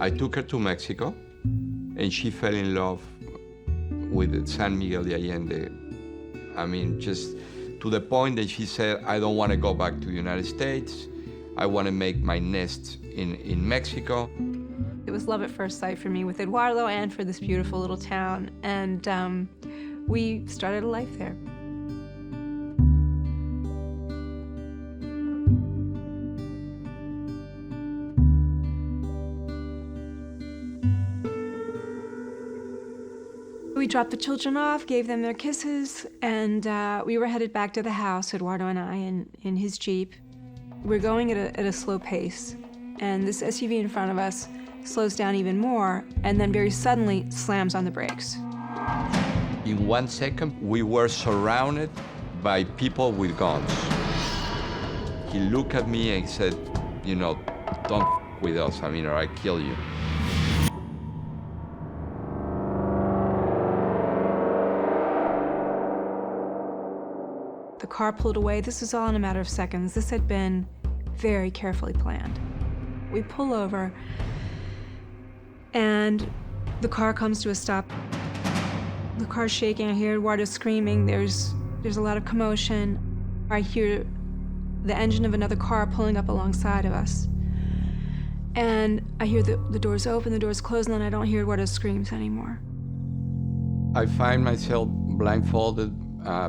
I took her to Mexico, and she fell in love with San Miguel de Allende. I mean, just to the point that she said, I don't want to go back to the United States. I want to make my nest in Mexico. It was love at first sight for me with Eduardo and for this beautiful little town. And we started a life there. We dropped the children off, gave them their kisses, and we were headed back to the house, Eduardo and I, in his Jeep. We're going at a slow pace, and this SUV in front of us slows down even more, and then very suddenly slams on the brakes. In 1 second, we were surrounded by people with guns. He looked at me and said, you know, don't with us, I mean, or I kill you. The car pulled away. This was all in a matter of seconds. This had been very carefully planned. We pull over, and the car comes to a stop. The car's shaking. I hear Eduardo screaming. There's a lot of commotion. I hear the engine of another car pulling up alongside of us. And I hear the doors open, the doors close, and then I don't hear Eduardo's screams anymore. I find myself blindfolded,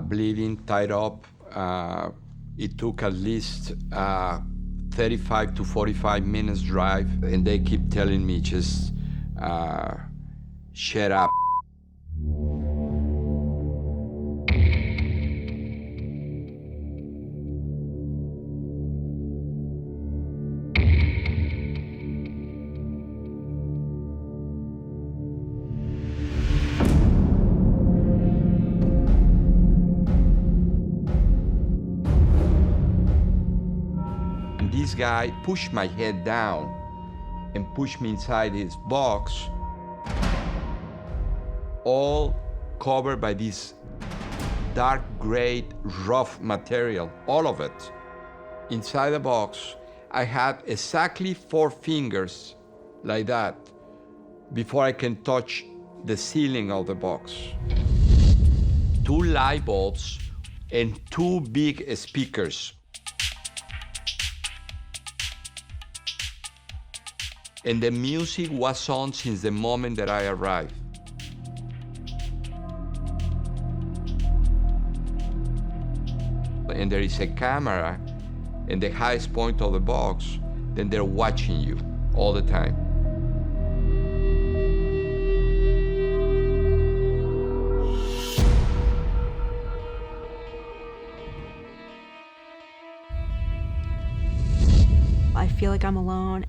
bleeding, tied up. It took at least 35 to 45 minutes drive, and they keep telling me just shut up. This guy pushed my head down and pushed me inside his box, all covered by this dark gray, rough material, all of it. Inside the box, I had exactly 4 fingers like that before I can touch the ceiling of the box. 2 light bulbs and 2 big speakers. And the music was on since the moment that I arrived. And there is a camera in the highest point of the box, then they're watching you all the time. I feel like I'm alone.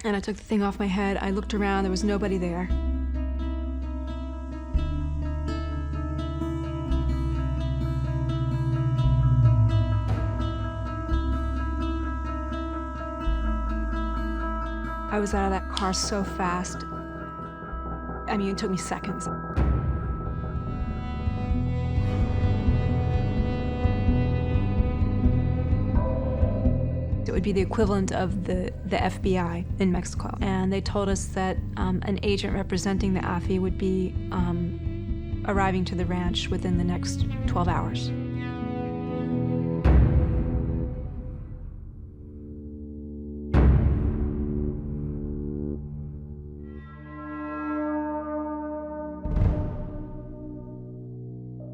And I took the thing off my head. I looked around, there was nobody there. I was out of that car so fast. I mean, it took me seconds. It would be the equivalent of the FBI in Mexico. And they told us that an agent representing the AFI would be arriving to the ranch within the next 12 hours.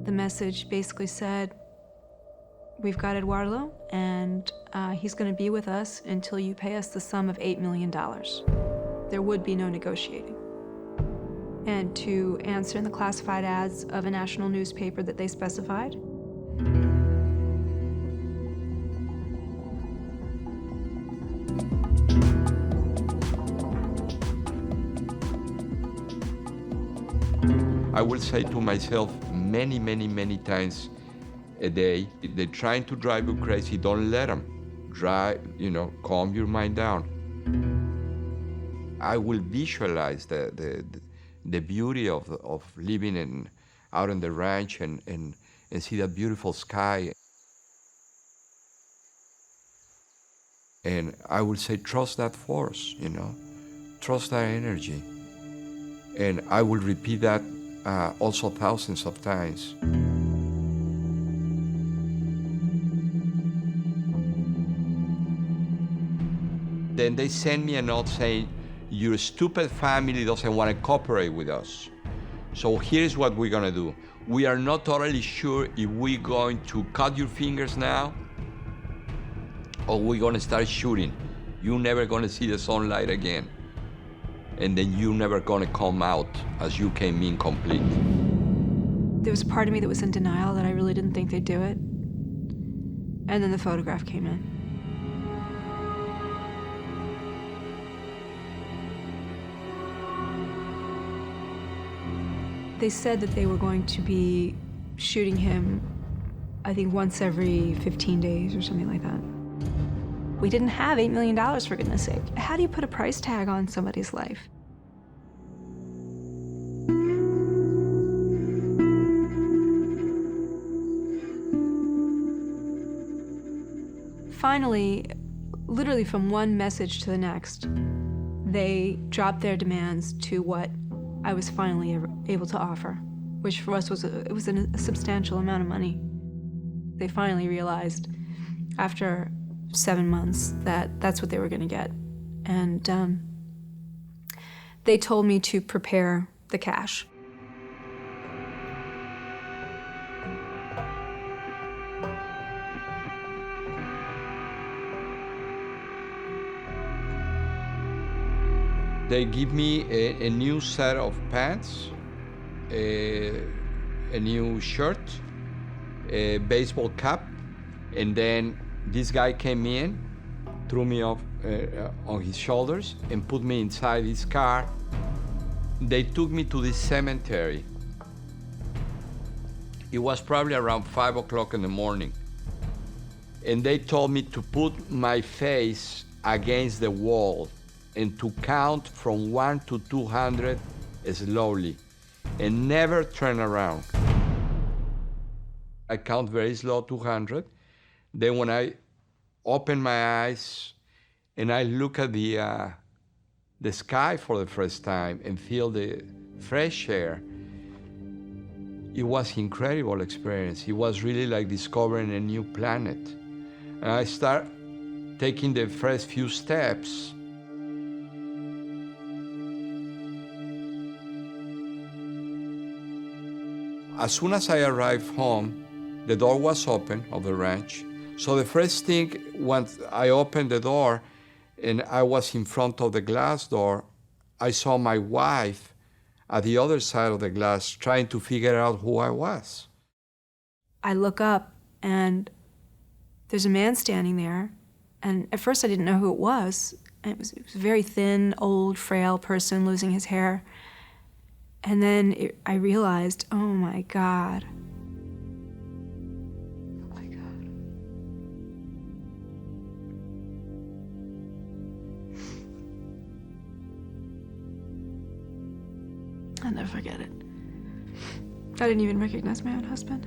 The message basically said, we've got Eduardo, and he's going to be with us until you pay us the sum of $8 million. There would be no negotiating. And to answer in the classified ads of a national newspaper that they specified. I will say to myself many, many, many times a day, they're trying to drive you crazy, don't let them. Drive, calm your mind down. I will visualize the beauty of living out on the ranch and see that beautiful sky. And I will say, trust that force, trust that energy. And I will repeat that also thousands of times. Then they send me a note saying, your stupid family doesn't want to cooperate with us. So here's what we're gonna do. We are not totally sure if we're going to cut your fingers now or we're gonna start shooting. You're never gonna see the sunlight again. And then you're never gonna come out as you came in complete. There was a part of me that was in denial that I really didn't think they'd do it. And then the photograph came in. They said that they were going to be shooting him, I think, once every 15 days or something like that. We didn't have $8 million, for goodness sake. How do you put a price tag on somebody's life? Finally, literally from one message to the next, they dropped their demands to what I was finally able to offer, which for us was a substantial amount of money. They finally realized after 7 months that that's what they were going to get. And they told me to prepare the cash. They give me a new set of pants, a new shirt, a baseball cap, and then this guy came in, threw me off on his shoulders, and put me inside his car. They took me to the cemetery. It was probably around 5 o'clock in the morning. And they told me to put my face against the wall and to count from 1 to 200 slowly and never turn around. I count very slow, 200. Then when I open my eyes and I look at the sky for the first time and feel the fresh air, it was an incredible experience. It was really like discovering a new planet. And I start taking the first few steps. As soon as I arrived home, the door was open of the ranch. So the first thing, once I opened the door and I was in front of the glass door, I saw my wife at the other side of the glass trying to figure out who I was. I look up and there's a man standing there. And at first I didn't know who it was. And it was a very thin, old, frail person losing his hair. And then I realized, oh my God. Oh my God. I'll never forget it. I didn't even recognize my own husband.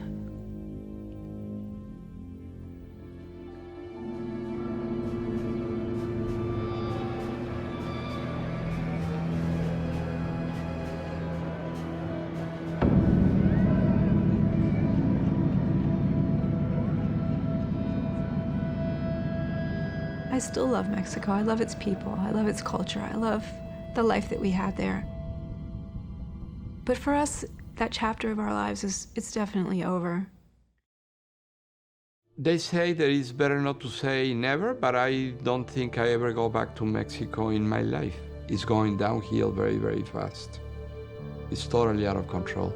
I still love Mexico. I love its people. I love its culture. I love the life that we had there. But for us, that chapter of our lives it's definitely over. They say that it's better not to say never, but I don't think I ever go back to Mexico in my life. It's going downhill very, very fast. It's totally out of control.